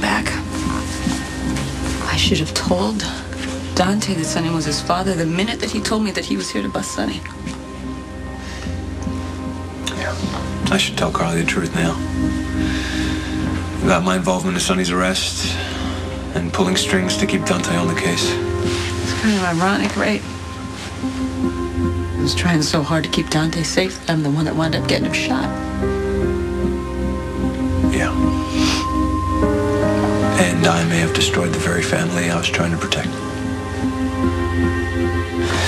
back. I should have told Dante that Sonny was his father the minute that he told me that he was here to bust Sonny. Yeah, I should tell Carly the truth now. About my involvement in Sonny's arrest and pulling strings to keep Dante on the case. It's kind of ironic, right? I was trying so hard to keep Dante safe. I'm the one that wound up getting him shot. Yeah. And I may have destroyed the very family I was trying to protect.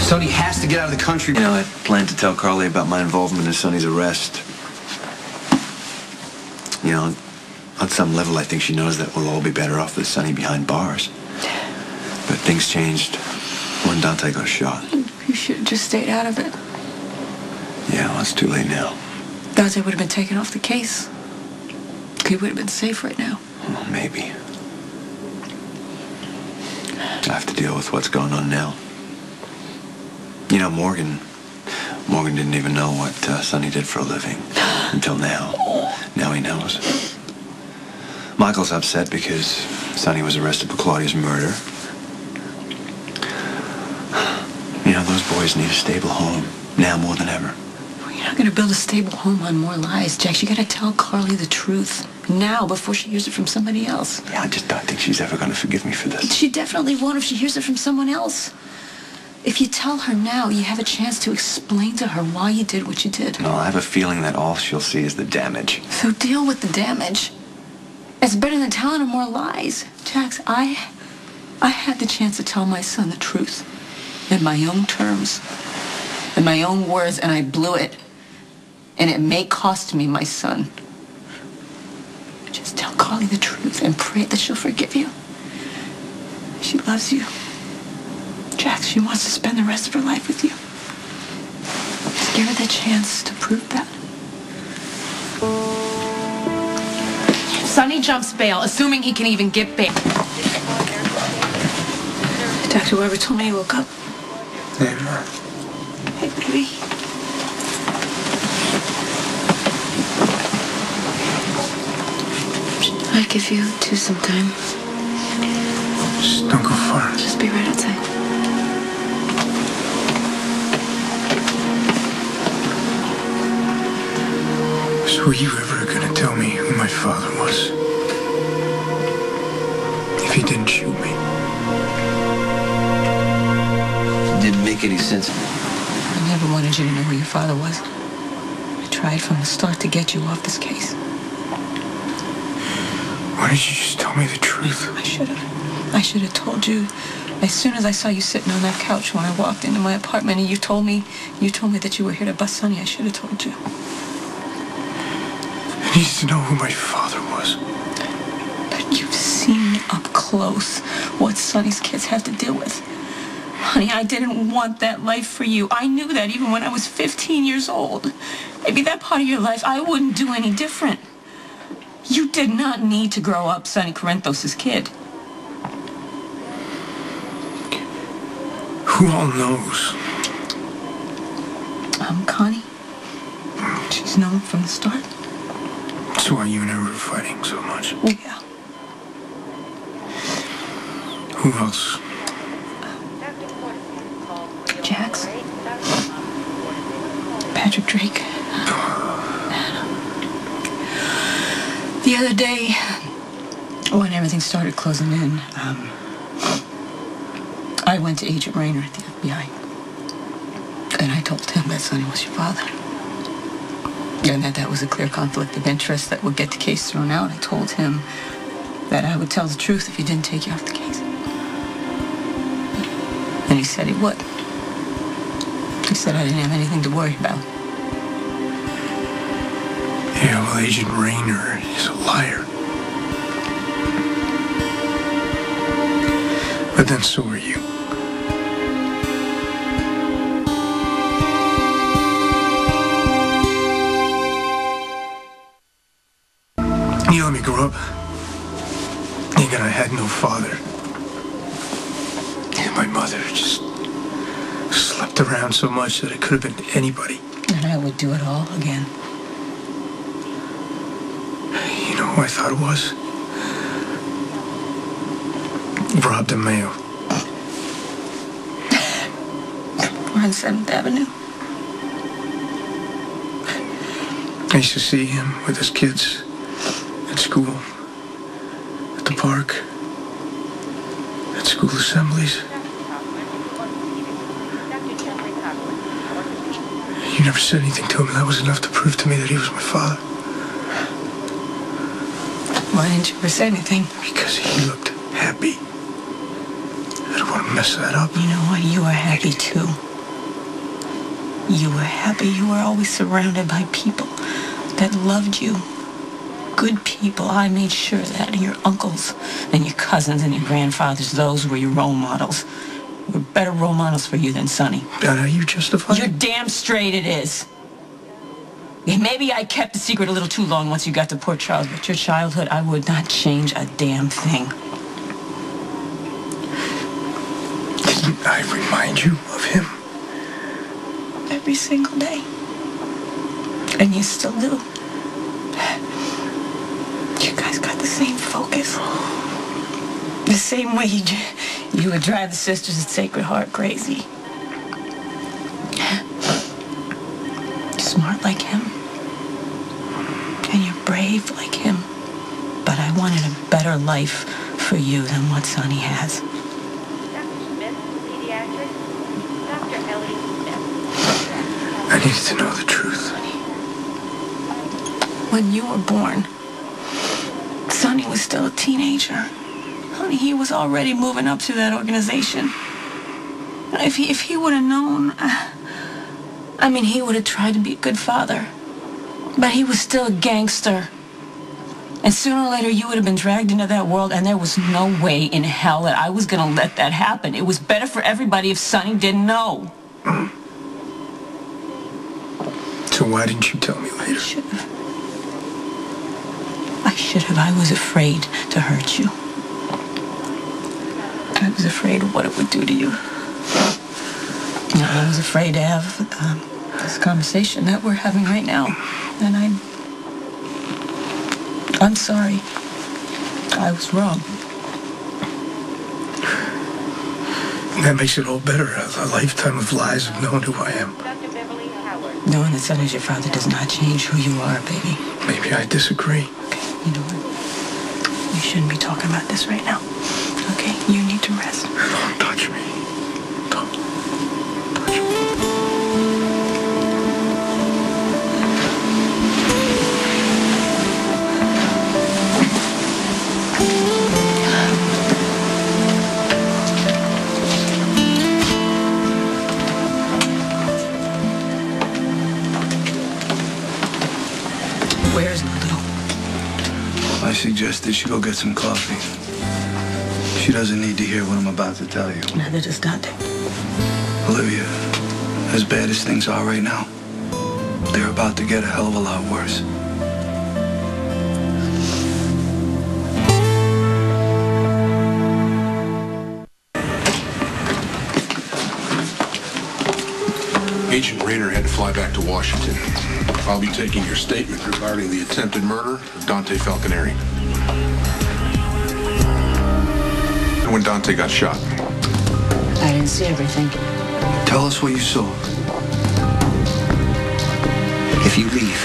Sonny has to get out of the country. You know, I planned to tell Carly about my involvement in Sonny's arrest. You know, on some level, I think she knows that we'll all be better off with Sonny behind bars. But things changed when Dante got shot. You should have just stayed out of it. Yeah, well, it's too late now. Dante would have been taken off the case. He would have been safe right now. Well, maybe. I have to deal with what's going on now. You know, Morgan didn't even know what Sonny did for a living until now. Now he knows. Michael's upset because Sonny was arrested for Claudia's murder. You know, those boys need a stable home now more than ever. Well, you're not going to build a stable home on more lies, Jax. You got to tell Carly the truth now before she hears it from somebody else. Yeah, I just don't think she's ever going to forgive me for this. She definitely won't if she hears it from someone else. If you tell her now, you have a chance to explain to her why you did what you did. No, I have a feeling that all she'll see is the damage. So deal with the damage. It's better than telling her more lies. Jax, I had the chance to tell my son the truth in my own terms, in my own words, and I blew it. And it may cost me my son. Just tell Carly the truth and pray that she'll forgive you. She loves you. Jax, she wants to spend the rest of her life with you. Just give her the chance to prove that. Sonny jumps bail, assuming he can even get bail. Dr. Weber told me you woke up. Hey, Ma. Hey, baby. I'll give you two sometime. Just don't go far. Just be right outside. So were you ever gonna tell me who my father was? If he didn't shoot me? It didn't make any sense. I never wanted you to know who your father was. I tried from the start to get you off this case. Why didn't you just tell me the truth? I should have. I should have told you as soon as I saw you sitting on that couch when I walked into my apartment and you told me that you were here to bust Sonny. I should have told you. I needed to know who my father was. But you've seen up close what Sonny's kids have to deal with. Honey, I didn't want that life for you. I knew that even when I was 15 years old. Maybe that part of your life I wouldn't do any different. You did not need to grow up Sonny Corinthos' kid. Who all knows? Connie. She's known from the start. That's why you and her were fighting so much. Yeah. Who else? Jax. Patrick Drake. The other day, when everything started closing in, I went to Agent Rayner at the FBI. And I told him that Sonny was your father. And that was a clear conflict of interest that would get the case thrown out. I told him that I would tell the truth if he didn't take you off the case. And he said he would. He said I didn't have anything to worry about. Yeah, well, Agent Rayner is a liar. But then so are you. You let me grow up, thinking I had no father. And my mother just slept around so much that it could have been anybody. And I would do it all again. You know who I thought it was? robbed a mail. We're on 7th Avenue. I used to see him with his kids at school, at the park, at school assemblies. You never said anything to him, and that was enough to prove to me that he was my father. Why didn't you ever say anything? Because he looked happy. I don't want to mess that up. You know what? You were happy too. You were happy. You were always surrounded by people that loved you. Good people. I made sure that your uncles and your cousins and your grandfathers, those were your role models. Were better role models for you than Sonny. Are you justified? You're damn straight it is. Maybe I kept the secret a little too long once you got to Port Charles, but your childhood, I would not change a damn thing. Didn't I remind you of him? Every single day. And you still do. You guys got the same focus. The same way you would drive the sisters at Sacred Heart crazy. You're smart like him. And you're brave like him. But I wanted a better life for you than what Sonny has. Dr. Smith, pediatric. Dr. Ellie Smith. I needed to know the truth. When you were born, Sonny was still a teenager. Honey, he was already moving up through that organization. If he would have known, he would have tried to be a good father. But he was still a gangster. And sooner or later, you would have been dragged into that world, and there was no way in hell that I was going to let that happen. It was better for everybody if Sonny didn't know. So why didn't you tell me later? I should have. I was afraid to hurt you. I was afraid of what it would do to you. I was afraid to have this conversation that we're having right now. And I'm sorry. I was wrong. That makes it all better. A lifetime of lies of knowing who I am. Dr. Beverly Howard. Knowing that Sonny's your father does not change who you are, baby. Maybe I disagree. Okay, you know what? We shouldn't be talking about this right now. Okay, you need to rest. Don't touch me. Don't touch me. Where's Lulu? I suggested she go get some coffee. She doesn't need to hear what I'm about to tell you. Neither does Dante. Olivia, as bad as things are right now, they're about to get a hell of a lot worse. Agent Rayner had to fly back to Washington. I'll be taking your statement regarding the attempted murder of Dante Falconeri. And when Dante got shot. I didn't see everything. Tell us what you saw. If you leave,